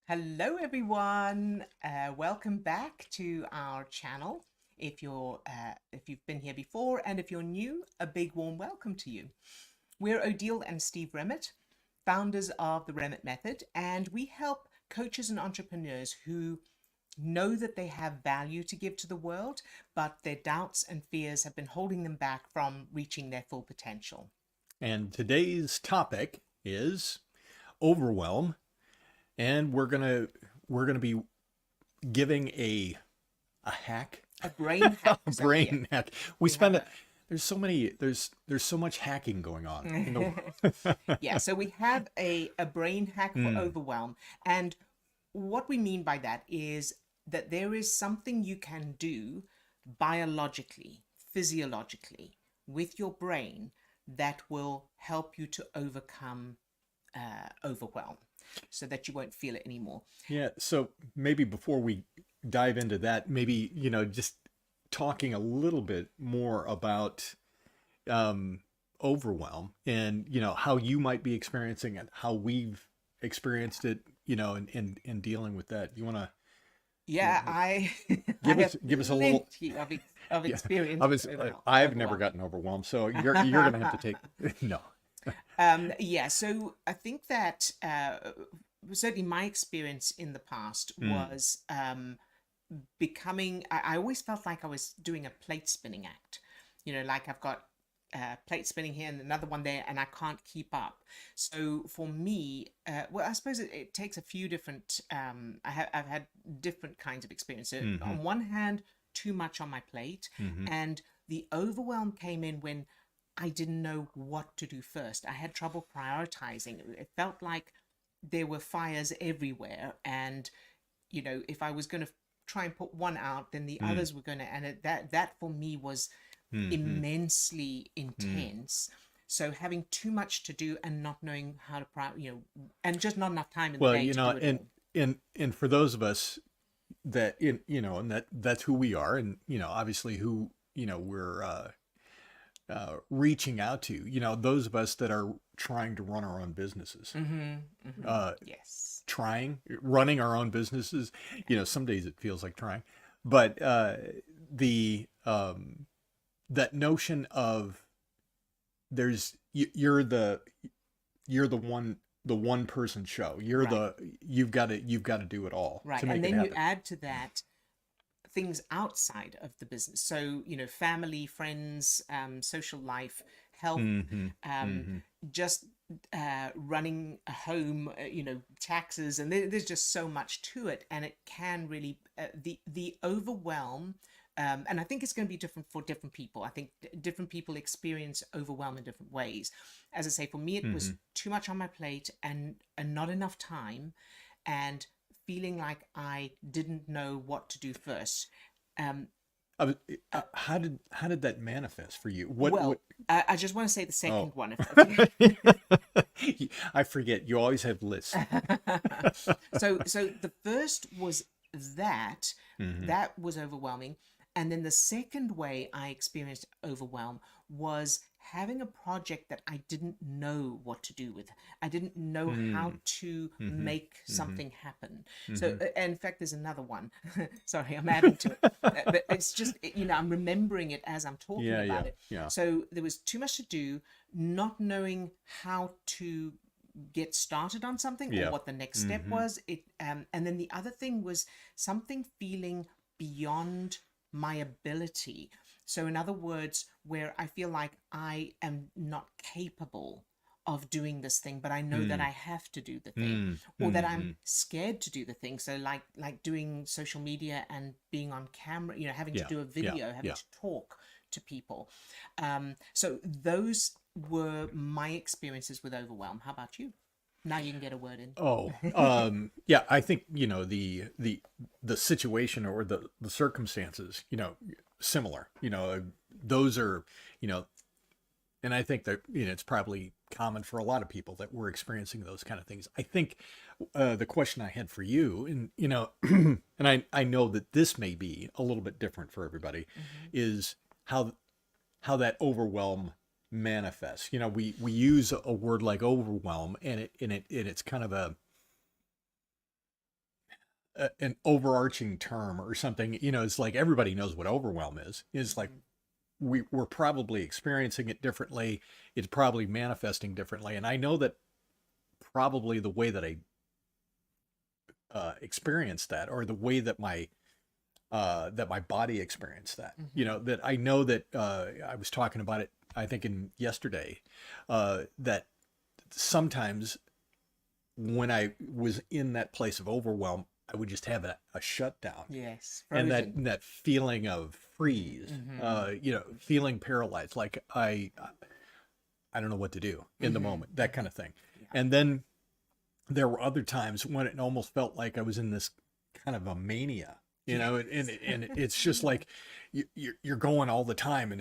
Hello, everyone. Welcome back to our channel. If you've been here before, and if you're new, a big warm welcome to you. We're Odile and Steve Remmett, founders of the Remmett Method, and we help coaches and entrepreneurs who know that they have value to give to the world, but their doubts and fears have been holding them back from reaching their full potential. And today's topic is overwhelm, and we're gonna be giving a hack, A brain hack. a So yeah, brain hack. We we have spend it. a There's so much hacking going on in the world. yeah, so we have a brain hack for Mm, overwhelm. And what we mean by that is that there is something you can do biologically, physiologically, with your brain that will help you to overcome overwhelm so that you won't feel it anymore. yeah. So maybe before we dive into that, maybe just talking a little bit more about um, overwhelm and how you might be experiencing it, how we've experienced it, and dealing with that. You want to Yeah, I I have give us a little. plenty of Yeah, experience with I've never overwhelm. gotten overwhelmed, so you're gonna have to take no. Yeah, so I think that certainly my experience in the past Mm, was I always felt like I was doing a plate spinning act. Like I've got plate spinning here and another one there, and I can't keep up. So for me, well, I suppose it takes a few different, I've had different kinds of experience. So mm-hmm, on one hand, too much on my plate, mm-hmm. and the overwhelm came in when I didn't know what to do first. I had trouble prioritizing. It felt like there were fires everywhere, and if I was going to try and put one out, then the Mm, others were going to, and that for me was mm-hmm. immensely Mm. intense. So having too much to do and not knowing how to and just not enough time in the Well, day to do it all. and for those of us that and that's who we are, and obviously who we're reaching out to, those of us that are trying to run our own businesses, Mm-hmm. Mm-hmm. uh, Yes. running our own businesses. Some days it feels like trying, but the that notion of you're the one person show. Right. You've got to do it all Right. to And make it then you happen. add to that things outside of the business. So, family, friends, social life, health, Mm-hmm. um, Mm-hmm. just running a home, taxes, and there's just so much to it, and it can really the overwhelm. And I think it's going to be different for different people. I think different people experience overwhelm in different ways. As I say, for me, it Mm-hmm. was too much on my plate and not enough time, and feeling like I didn't know what to do first. Um, I was, uh, how did that manifest for you? What? well, I just want to say the Oh, second one. If I forget. You always have lists. so the first was that Mm-hmm. that was overwhelming, and then the second way I experienced overwhelm was having a project that I didn't know what to do with. I didn't know how to Mm-hmm. make Mm-hmm. something happen. So Mm-hmm. in fact, there's another one. Sorry, I'm adding to it. But it's just I'm remembering it as I'm talking Yeah, about yeah, it. yeah, So there was too much to do, not knowing how to get started on something or yeah. what the next step Mm-hmm. was. And then the other thing was something feeling beyond my ability. So in other words, where I feel like I am not capable of doing this thing, but I know that I have to do the thing, Mm-hmm. or that I'm Mm-hmm. scared to do the thing. So like doing social media and being on camera, having to Yeah, do a yeah, video, having yeah. to talk to people. So those were my experiences with overwhelm. How about you? Now you can get a word Oh, in. yeah, I think, the situation or the circumstances, similar, those are, you know, and I think that, it's probably common for a lot of people that we're experiencing those kind of things. I think, the question I had for you, and, and I know that this may be a little bit different for everybody, Hmm. is how that overwhelm manifests. We use a word like overwhelm, and it's kind of an overarching term or something. You know, it's like everybody knows what overwhelm is. It's like Mhm. we're probably experiencing it differently. It's probably manifesting differently. And I know that probably the way that I experienced that, or the way that my body experienced that, you know, Mhm. that I know that I was talking about it, I think in yesterday, that sometimes when I was in that place of overwhelm, I would just have a shutdown, Yes, and frozen. that feeling of freeze, Mm-hmm. you know, feeling paralyzed, like I don't know what to do in the Mm-hmm. moment, that Mm-hmm. kind of thing. Yeah. And then there were other times when it almost felt like I was in this kind of a mania, you know, Yes. and it's just like you're going all the time, and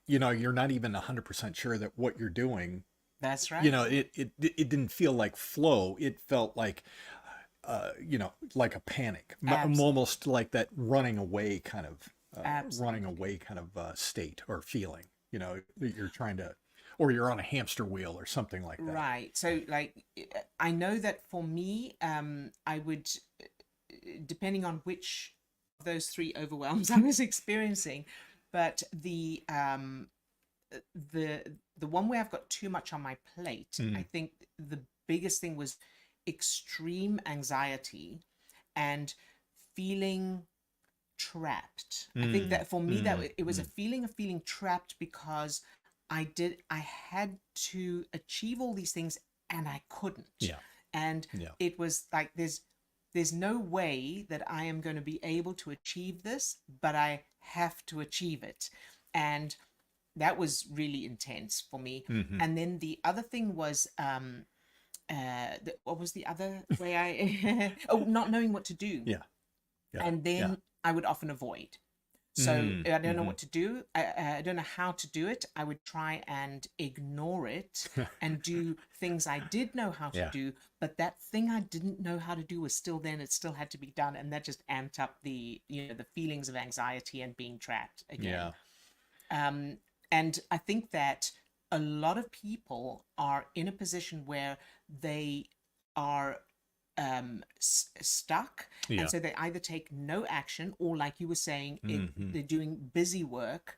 you know, you're not even 100% sure that what you're doing, That's you right. know, it didn't feel like flow. It felt like, you know, like a panic, Absolutely. almost like that running Absolutely. away kind of state or feeling, you know, that you're trying to, or you're on a hamster wheel or something like that. Right. So, like, I know that for me, I would, depending on which of those three overwhelms I was experiencing, but the the one where I've got too much on my plate, I Mm, think the biggest thing was extreme anxiety and feeling trapped. I think mm, that for me that mm, it was a mm. feeling of feeling trapped because I had to achieve all these things and I couldn't. Yeah, And yeah. it was like there's no way that I am going to be able to achieve this, but I have to achieve it. And that was really intense for me. Hmm. And then the other thing was what was the other way I oh, not knowing what to do. Yeah, yeah, And yeah. then I would often avoid. So Mm, I don't know hmm. what to do. I don't know how to do it. I would try and ignore it and do things I did know how to Yeah, do, but that thing I didn't know how to do was still then. It still had to be done, and that just amped up the feelings of anxiety and being trapped again. yeah. Um, and I think that a lot of people are in a position where they are stuck, and Yeah. so they either take no action, or like you were saying, Hmm. they're doing busy work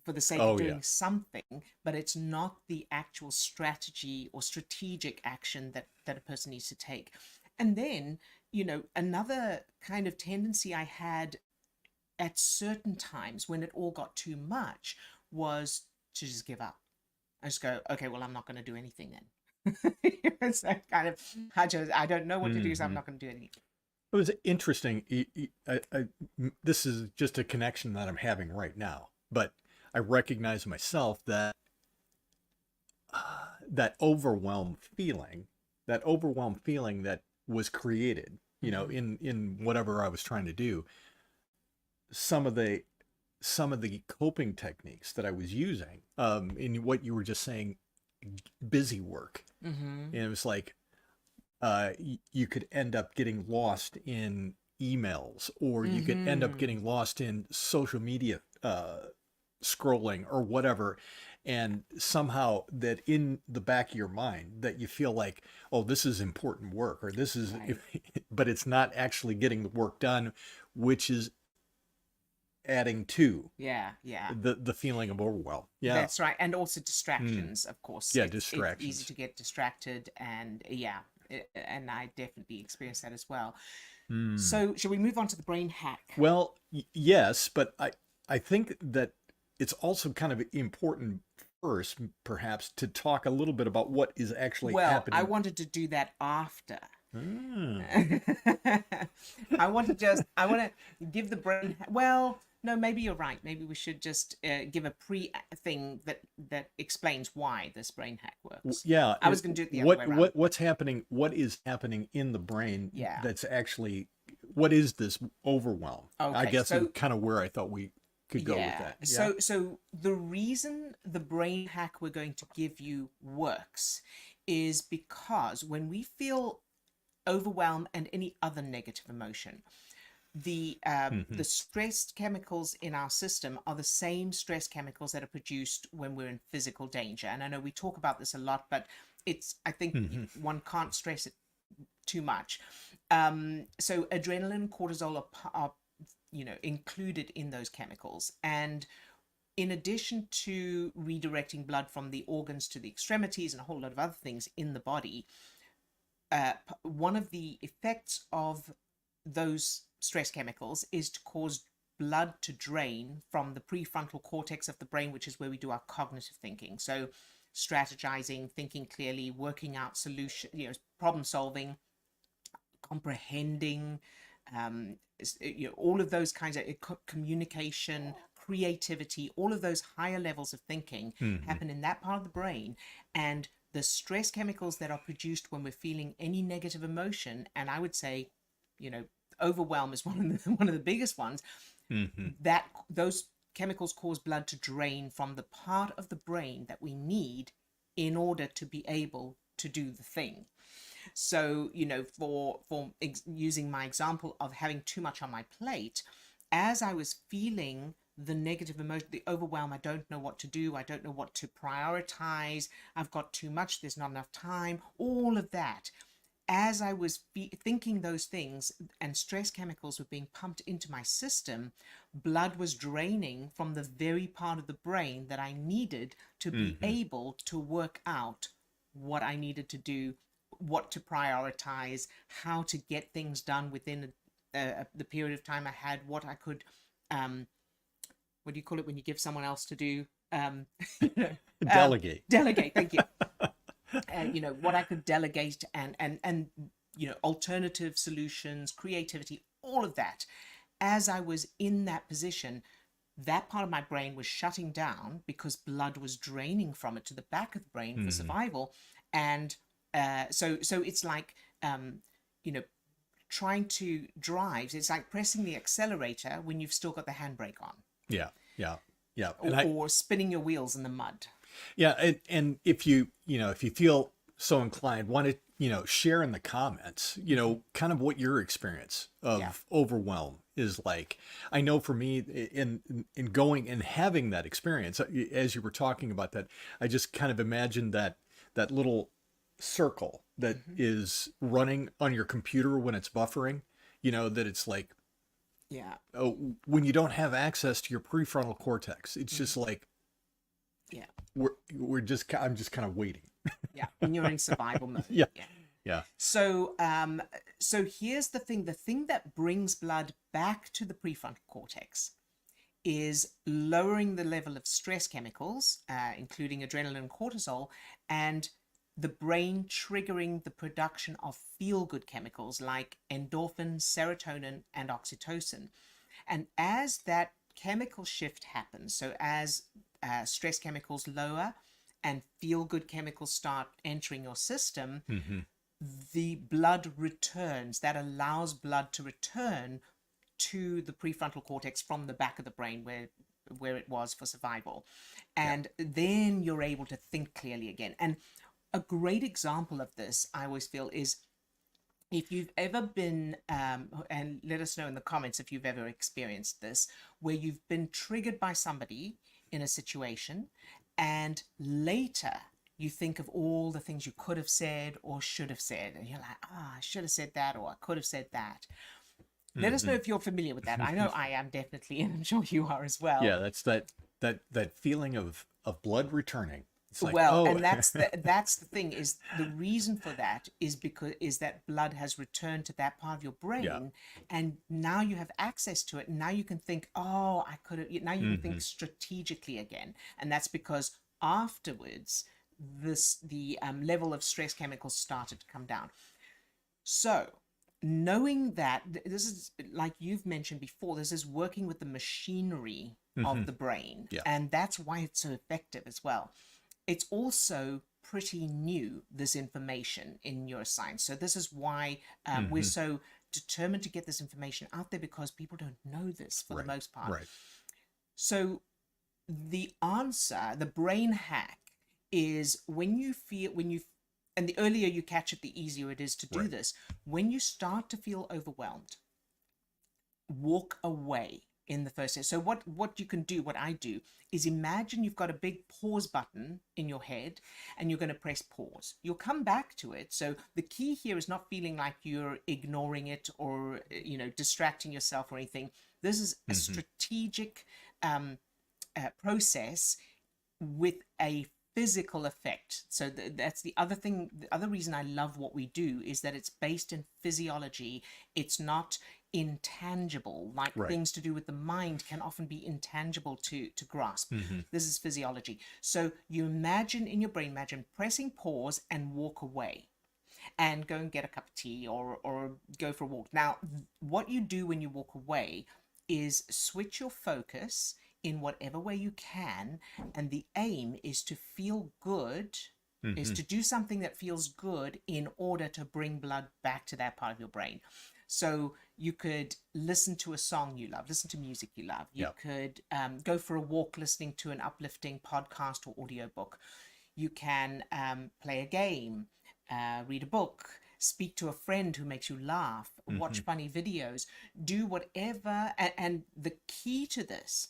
for the sake of Oh yeah. doing something, but it's not the actual strategy or strategic action that a person needs to take. And then, another kind of tendency I had at certain times when it all got too much was to just give up. I just go, okay, well, I'm not going to do anything then. It's that kind of, I don't know what to do, so I'm Hmm. not going to do anything. It was interesting. This is just a connection that I'm having right now, but I recognize myself that that overwhelm feeling that was created, you know, Mm-hmm. in whatever I was trying to do, some of the coping techniques that I was using, in what you were just saying, busy work. Mm-hmm. And it was like, you could end up getting lost in emails, or you could end up Mm-hmm. getting lost in social media, scrolling or whatever. And somehow that in the back of your mind that you feel like, oh, this is important work, or this is, Right. but it's not actually getting the work done, which is adding to Yeah, yeah. the feeling of overwhelm. Yeah. That's right. And also Mm. distractions, of course. Yeah. It's easy Distractions. to get distracted, and yeah, and I definitely experienced that as well. Mm. So, shall we move on to the brain hack? Well, yes, but I think that it's also kind of important first, perhaps, to talk a little bit about what is actually Well, I happening. wanted to do that after. Ah. I want to give the brain. Well, no, maybe you're right. Maybe we should just give a pre thing that explains why this brain hack works. Yeah, I was going to do it the other way around, but what's happening? What is happening in the brain yeah. that's actually, what is this overwhelm? I Okay, guess is so kind of where I thought we could go with yeah. that. Yeah. So the reason the brain hack we're going to give you works is because when we feel overwhelm and any other negative emotion, Hmm. the stress chemicals in our system are the same stress chemicals that are produced when we're in physical danger. And I know we talk about this a lot, but I think Hmm. one can't stress it too much. So adrenaline, cortisol are included in those chemicals, and in addition to redirecting blood from the organs to the extremities and a whole lot of other things in the body, one of the effects of those stress chemicals is to cause blood to drain from the prefrontal cortex of the brain, which is where we do our cognitive thinking. So strategizing, thinking clearly, working out solution, problem solving, comprehending, all of those kinds of communication, creativity, all of those higher levels of thinking happen in that part of the brain. And the stress chemicals that are produced when we're feeling any negative emotion, and I would say, overwhelm is one of the biggest ones, that those chemicals cause blood to drain from the part of the brain that we need in order to be able to do the thing. So, for using my example of having too much on my plate, as I was feeling the negative emotion, the overwhelm, I don't know what to do, I don't know what to prioritize, I've got too much, there's not enough time, all of that. As I was thinking those things and stress chemicals were being pumped into my system, blood was draining from the very part of the brain that I needed to be able to work out what I needed to do, what to prioritize, how to get things done within the period of time I had, what I could, what do you call it when you give someone else to do? Delegate. Delegate, thank you. What I could delegate and alternative solutions, creativity, all of that. As I was in that position, that part of my brain was shutting down because blood was draining from it to the back of the brain for survival. And so it's like, trying to drive. It's like pressing the accelerator when you've still got the handbrake on. Yeah. Or spinning your wheels in the mud. Yeah, and if you feel so inclined, want to share in the comments, kind of what your experience of overwhelm is like. I know for me, in going and having that experience, as you were talking about that, I just kind of imagined that little circle that is running on your computer when it's buffering. That it's like, when you don't have access to your prefrontal cortex, it's just like. Yeah. I'm just kind of waiting. Yeah. When you're in survival mode. Yeah. So here's the thing that brings blood back to the prefrontal cortex is lowering the level of stress chemicals, including adrenaline and cortisol, and the brain triggering the production of feel-good chemicals like endorphin, serotonin, and oxytocin. And as that chemical shift happens, so as stress chemicals lower and feel-good chemicals start entering your system, the blood returns. That allows blood to return to the prefrontal cortex from the back of the brain where it was for survival. And then you're able to think clearly again. And a great example of this, I always feel, is if you've ever been, and let us know in the comments if you've ever experienced this, where you've been triggered by somebody in a situation, and later you think of all the things you could have said or should have said, and you're like, I should have said that, or I could have said that. Let us know if you're familiar with that. I know I am definitely, and I'm sure you are as well. Yeah, that's that feeling of blood returning. It's like, and that's the thing, is the reason for that is that blood has returned to that part of your brain, and now you have access to it, and now you can think, I could have. Now you can think strategically again, and that's because afterwards the level of stress chemicals started to come down. So knowing that, this is, like you've mentioned before, this is working with the machinery of the brain, and that's why it's so effective as well. It's also pretty new, this information in neuroscience. So this is why we're so determined to get this information out there, because people don't know this for the most part. Right. So the answer, the brain hack, is and the earlier you catch it, the easier it is to do this. When you start to feel overwhelmed, walk away. in the first step. So what you can do, what I do, is imagine you've got a big pause button in your head and you're going to press pause. You'll come back to it. So the key here is not feeling like you're ignoring it or, distracting yourself or anything. This is a strategic process with a physical effect. So that's the other thing. The other reason I love what we do is that it's based in physiology. It's not intangible, like Right. things to do with the mind can often be intangible to grasp. This is physiology. So you imagine in your brain, imagine pressing pause and walk away and go and get a cup of tea or go for a walk. Now, what you do when you walk away is switch your focus in whatever way you can, and the aim is to feel good, is to do something that feels good in order to bring blood back to that part of your brain. So you could listen to a song you love, listen to music you love. You could go for a walk listening to an uplifting podcast or audiobook. You can play a game, read a book, speak to a friend who makes you laugh, watch funny videos, do whatever. And the key to this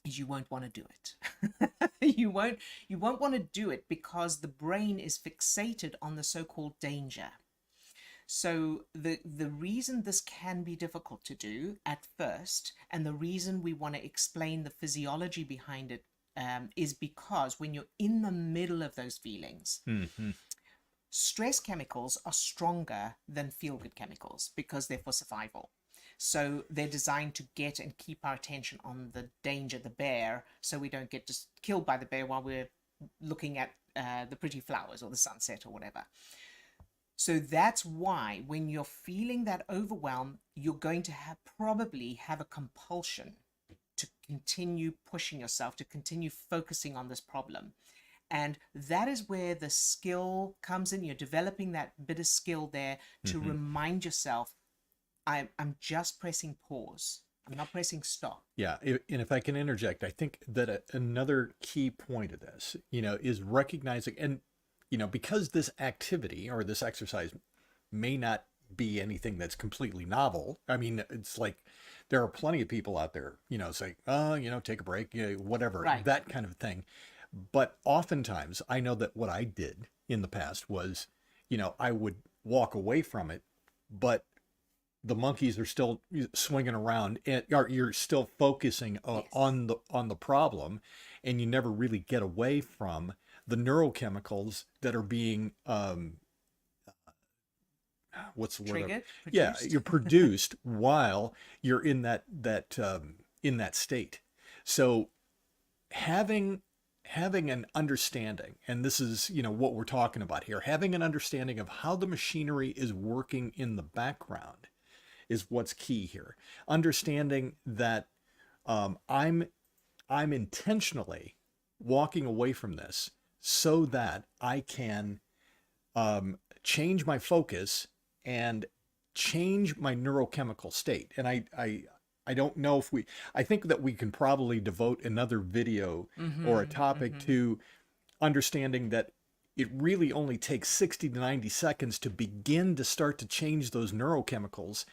is you won't want to do it. you won't want to do it because the brain is fixated on the so-called danger. So the reason this can be difficult to do at first, and the reason we want to explain the physiology behind it, is because when you're in the middle of those feelings, stress chemicals are stronger than feel-good chemicals because they're for survival. So they're designed to get and keep our attention on the danger, the bear, so we don't get just killed by the bear while we're looking at the pretty flowers or the sunset or whatever. So that's why when you're feeling that overwhelm, you're going to probably have a compulsion to continue pushing yourself, to continue focusing on this problem. And that is where the skill comes in. You're developing that bit of skill there to remind yourself, I'm just pressing pause. I'm not pressing stop. Yeah, and if I can interject, I think that another key point of this, is recognizing, and because this activity or this exercise may not be anything that's completely novel. I mean, it's like there are plenty of people out there, say, take a break, whatever, Right. that kind of thing. But oftentimes, I know that what I did in the past was, I would walk away from it, but the monkeys are still swinging around, and you're still focusing on the problem, and you never really get away from the neurochemicals that are being what's the word? Triggered, Yeah, produced. you're produced while you're in that state. So having an understanding, and this is what we're talking about here, having an understanding of how the machinery is working in the background is what's key here. Understanding that I'm intentionally walking away from this so that I can change my focus and change my neurochemical state. And I don't know if I think that we can probably devote another video or a topic to understanding that it really only takes 60 to 90 seconds to begin to start to change those neurochemicals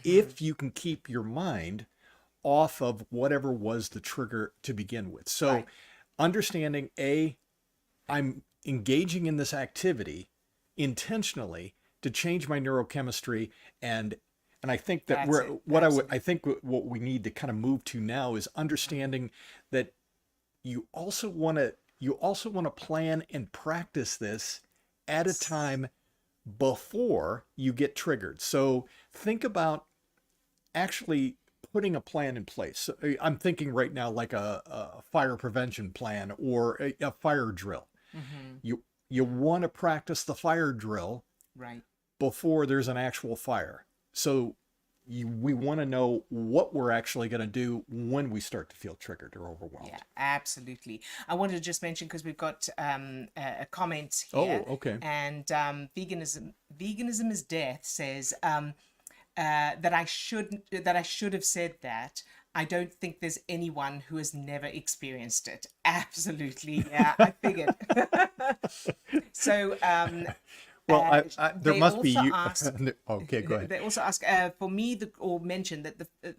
if you can keep your mind off of whatever was the trigger to begin with. So understanding, I'm engaging in this activity intentionally to change my neurochemistry, and I think that I think what we need to kind of move to now is understanding that you also want to plan and practice this at a time before you get triggered. So think about actually putting a plan in place. So I'm thinking right now like a fire prevention plan or a fire drill. You want to practice the fire drill before there's an actual fire. So we want to know what we're actually going to do when we start to feel triggered or overwhelmed. Yeah, absolutely. I wanted to just mention, because we've got a comment here. Oh, okay. And veganism is death says that I should have said that. I don't think there's anyone who has never experienced it. Absolutely, yeah, I figured. So Well, there They must be also you. ask, Okay, go ahead. they also ask, for me, or mention that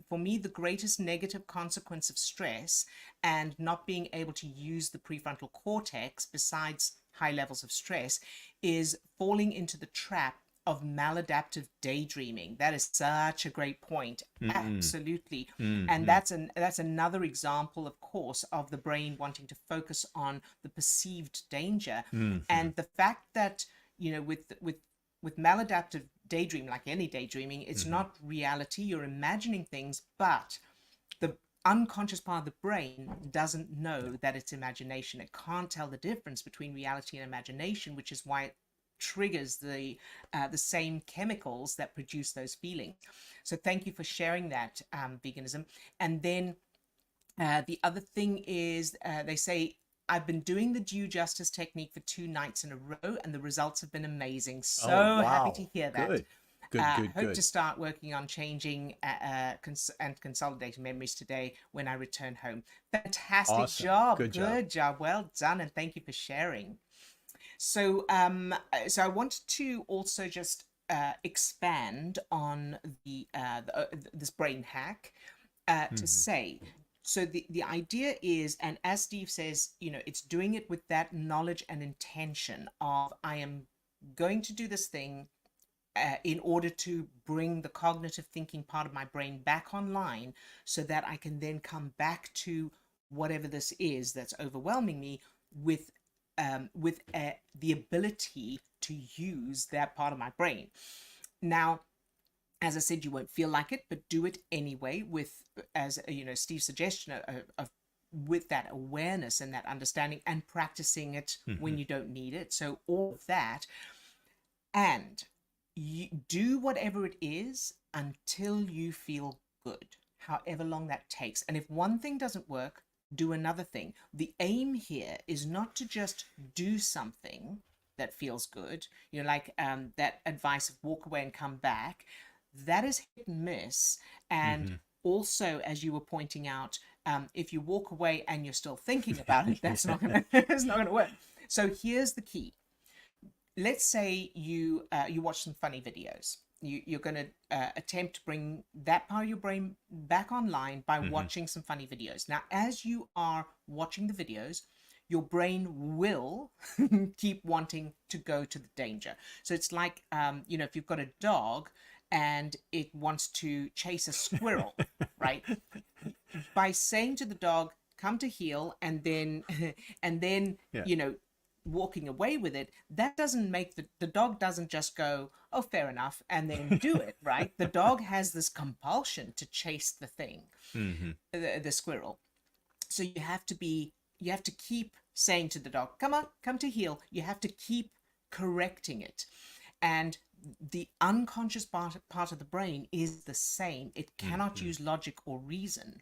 for me, the greatest negative consequence of stress and not being able to use the prefrontal cortex, besides high levels of stress, is falling into the trap of maladaptive daydreaming. That is such a great point. Mm, Absolutely. And mm, that's another example, of course, of the brain wanting to focus on the perceived danger. mm, And the fact that, with maladaptive daydream, like any daydreaming, it's mm, not reality. You're imagining things, but the unconscious part of the brain doesn't yeah. know that it's imagination. It can't tell the difference between reality and imagination, which is why it triggers the same chemicals that produce those feelings. So thank you for sharing that, veganism. And then the other thing is, they say, I've been doing the due justice technique for 2 nights in a row, and the results have been amazing. Oh, So happy to wow. hear that. Good. Good, good, Hope to good. start working on changing and consolidating memories today when I return home. Fantastic Awesome. job. Good job. Good job. Well done. And thank you for sharing. So, so I wanted to also just expand on this brain hack, to Hmm. say, so the idea is, and as Steve says, it's doing it with that knowledge and intention of, I am going to do this thing in order to bring the cognitive thinking part of my brain back online, so that I can then come back to whatever this is that's overwhelming me with the ability to use that part of my brain. Now, as I said, you won't feel like it, but do it anyway, with, as Steve's suggestion of with that awareness and that understanding, and practicing it Hmm. when you don't need it. So all of that, and you do whatever it is until you feel good, however long that takes. And if one thing doesn't work, do another thing. The aim here is not to just do something that feels good, like that advice of walk away and come back. That is hit and miss. And Hmm. also, as you were pointing out, if you walk away and you're still thinking about it, that's Yeah. not gonna it's not gonna work. So here's the key. Let's say you watch some funny videos. You're going to attempt to bring that part of your brain back online by Hmm. watching some funny videos. Now, as you are watching the videos, your brain will keep wanting to go to the danger. So it's like, if you've got a dog and it wants to chase a squirrel, right? By saying to the dog, come to heel, and then and then Yeah. walking away with it, that doesn't make the dog doesn't just go, oh, fair enough, and then do it, right? The dog has this compulsion to chase the thing, Hmm. the squirrel. So you have to keep saying to the dog, come on, come to heel. You have to keep correcting it. And the unconscious part of the brain is the same. It cannot Hmm. use logic or reason.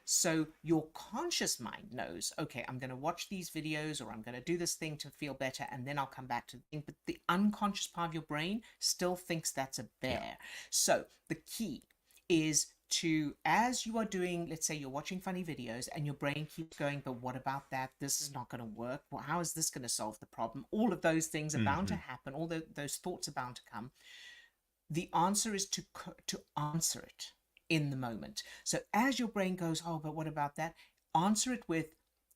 So your conscious mind knows, okay, I'm going to watch these videos, or I'm going to do this thing to feel better, and then I'll come back to the thing. But the unconscious part of your brain still thinks that's a Yeah. bear. So the key is to, as you are doing, let's say you're watching funny videos and your brain keeps going, but what about that? This is not going to work. Well, how is this going to solve the problem? All of those things are bound to Hmm. happen. All those thoughts are bound to come. The answer is to answer it in the moment. So as your brain goes, oh, but what about that? Answer it with,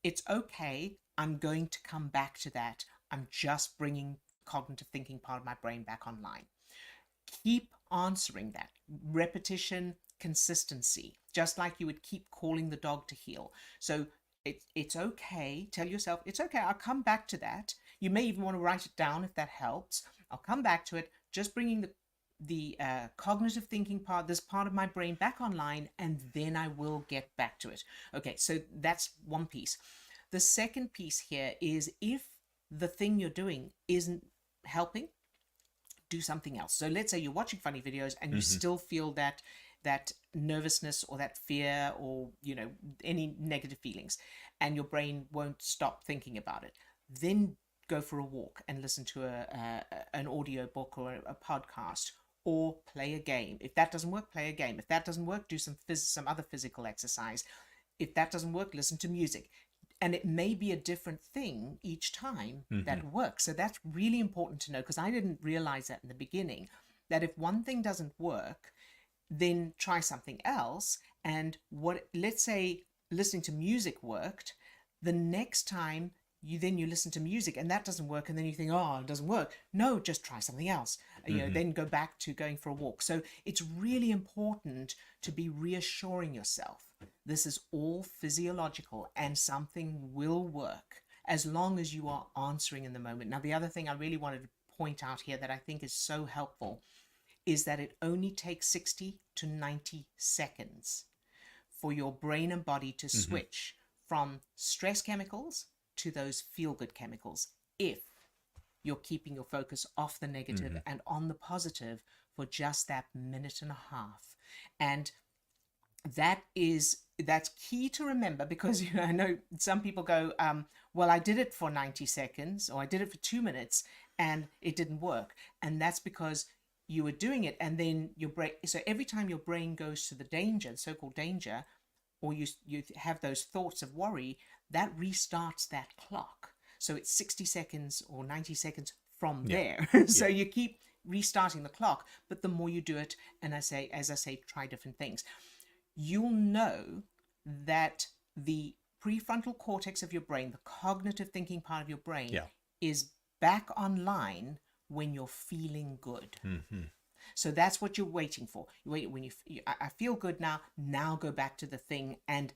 it's okay. I'm going to come back to that. I'm just bringing cognitive thinking part of my brain back online. Keep answering that. Repetition, consistency, just like you would keep calling the dog to heel. So it's okay. Tell yourself, it's okay. I'll come back to that. You may even want to write it down if that helps. I'll come back to it. Just bringing the cognitive thinking part, this part of my brain back online, and then I will get back to it. Okay, so that's one piece. The second piece here is, if the thing you're doing isn't helping, do something else. So let's say you're watching funny videos and you Hmm. still feel that nervousness or that fear, or any negative feelings, and your brain won't stop thinking about it. Then go for a walk and listen to an audio book or a podcast, or play a game. If that doesn't work, play a game. If that doesn't work, do some other physical exercise. If that doesn't work, listen to music. And it may be a different thing each time that works. So that's really important to know, because I didn't realize that in the beginning, that if one thing doesn't work, then try something else. And let's say listening to music worked, the next time you listen to music and that doesn't work, and then you think, oh, it doesn't work. No, just try something else. Then go back to going for a walk. So it's really important to be reassuring yourself. This is all physiological and something will work as long as you are answering in the moment. Now, the other thing I really wanted to point out here that I think is so helpful is that it only takes 60 to 90 seconds for your brain and body to switch from stress chemicals to those feel-good chemicals, if you're keeping your focus off the negative and on the positive for just that minute and a half. And that's key to remember, because I know some people go, well, I did it for 90 seconds or I did it for 2 minutes and it didn't work. And that's because you were doing it, and then your brain, so every time your brain goes to the danger, the so-called danger, or you have those thoughts of worry, that restarts that clock. So it's 60 seconds or 90 seconds from there. So you keep restarting the clock, but the more you do it, and as I say, try different things, you'll know that the prefrontal cortex of your brain, the cognitive thinking part of your brain, is back online when you're feeling good. So that's what you're waiting for. You wait when I feel good now go back to the thing, and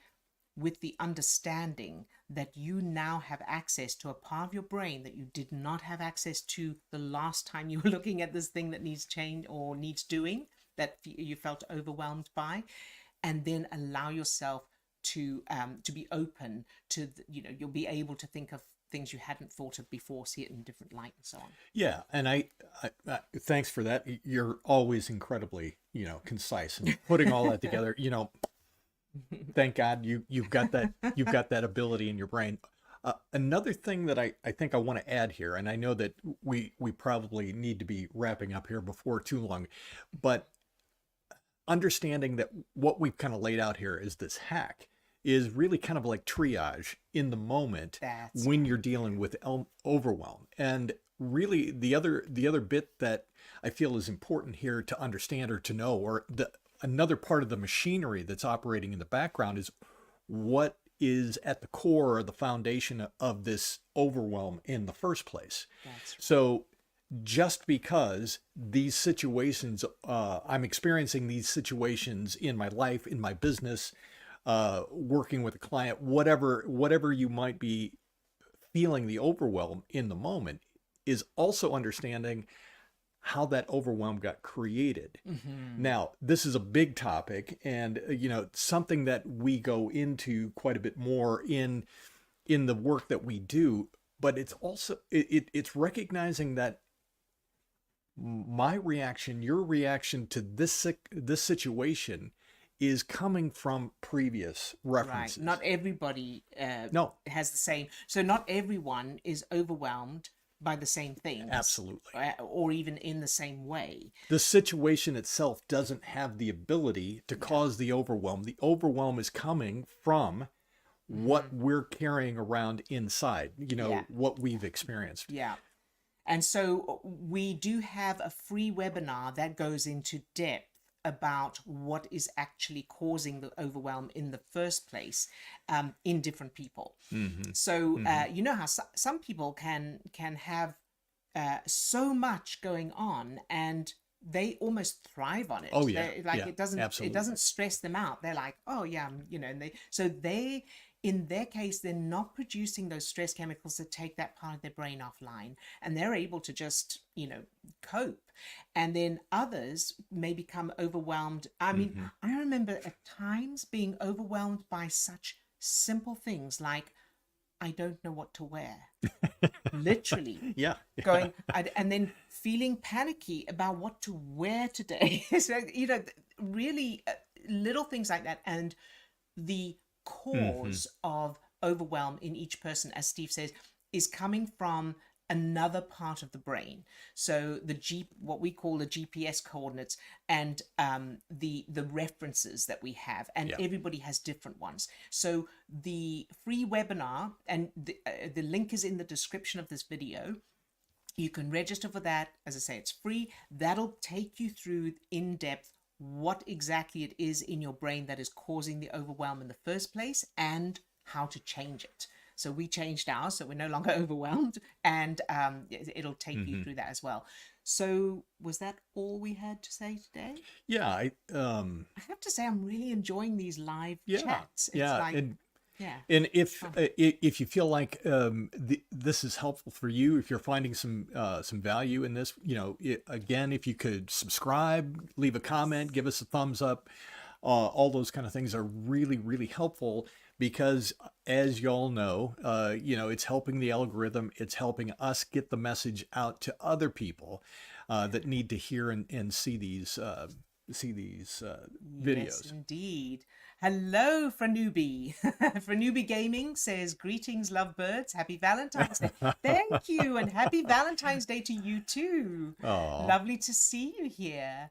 with the understanding that you now have access to a part of your brain that you did not have access to the last time you were looking at this thing that needs change or needs doing, that you felt overwhelmed by, and then allow yourself to be open to, you'll be able to think of things you hadn't thought of before, see it in a different light, and so on. Yeah, and I thanks for that. You're always incredibly, concise and putting all that together. Thank God you've got that ability in your brain. Another thing that I think I want to add here, and I know that we probably need to be wrapping up here before too long, but understanding that what we've kind of laid out here is this hack is really kind of like triage in the moment when you're dealing with overwhelm. And really the other bit that I feel is important here to understand or to know, or another part of the machinery that's operating in the background, is what is at the core or the foundation of this overwhelm in the first place. So just because these situations, I'm experiencing these situations in my life, in my business, working with a client, whatever you might be feeling the overwhelm in the moment, is also understanding how that overwhelm got created. Now, this is a big topic, and something that we go into quite a bit more in the work that we do, but it's also it's recognizing that my reaction, your reaction to this situation is coming from previous references. Right. Not everybody has the same. So not everyone is overwhelmed by the same things. Absolutely. Or even in the same way. The situation itself doesn't have the ability to cause the overwhelm. The overwhelm is coming from what we're carrying around inside, what we've experienced. Yeah. And so we do have a free webinar that goes into depth about what is actually causing the overwhelm in the first place in different people. So you know how some people can have so much going on and they almost thrive on it. Oh yeah, it doesn't stress them out. They're like, oh yeah, and they in their case, they're not producing those stress chemicals that take that part of their brain offline, and they're able to just, cope. And then others may become overwhelmed. I mean, I remember at times being overwhelmed by such simple things like, I don't know what to wear. Literally. Yeah. Going, and then feeling panicky about what to wear today. So, really little things like that. And the cause of overwhelm in each person, as Steve says, is coming from another part of the brain. So what we call the GPS coordinates, and the references that we have, and Yeah. everybody has different ones. So the free webinar, and the link is in the description of this video. You can register for that. As I say, it's free. That'll take you through in depth what exactly it is in your brain that is causing the overwhelm in the first place, and how to change it. So we changed ours, so we're no longer overwhelmed, and it'll take you through that as well. So was that all we had to say today? Yeah. I have to say, I'm really enjoying these live Yeah. chats. It's Yeah. like, And yeah. And if you feel like this is helpful for you, if you're finding some value in this, again, if you could subscribe, leave a comment, give us a thumbs up, all those kind of things are really, really helpful, because as y'all know, it's helping the algorithm. It's helping us get the message out to other people that need to hear and see these videos. Yes, indeed. Hello, Franubi. Franubi Gaming says, greetings, lovebirds. Happy Valentine's Day. Thank you, and happy Valentine's Day to you too. Oh, Lovely to see you here.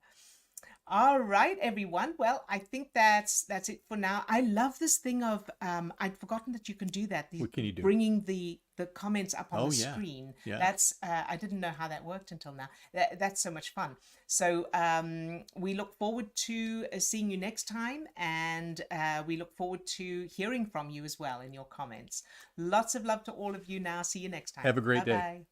All right, everyone. Well, I think that's it for now. I love this thing of I'd forgotten that you can do that. what can you do? Bringing the comments up on Oh, the yeah. screen. Yeah. That's I didn't know how that worked until now. That's so much fun. So we look forward to seeing you next time, and we look forward to hearing from you as well in your comments. Lots of love to all of you now. See you next time. Have a great day. Bye-bye.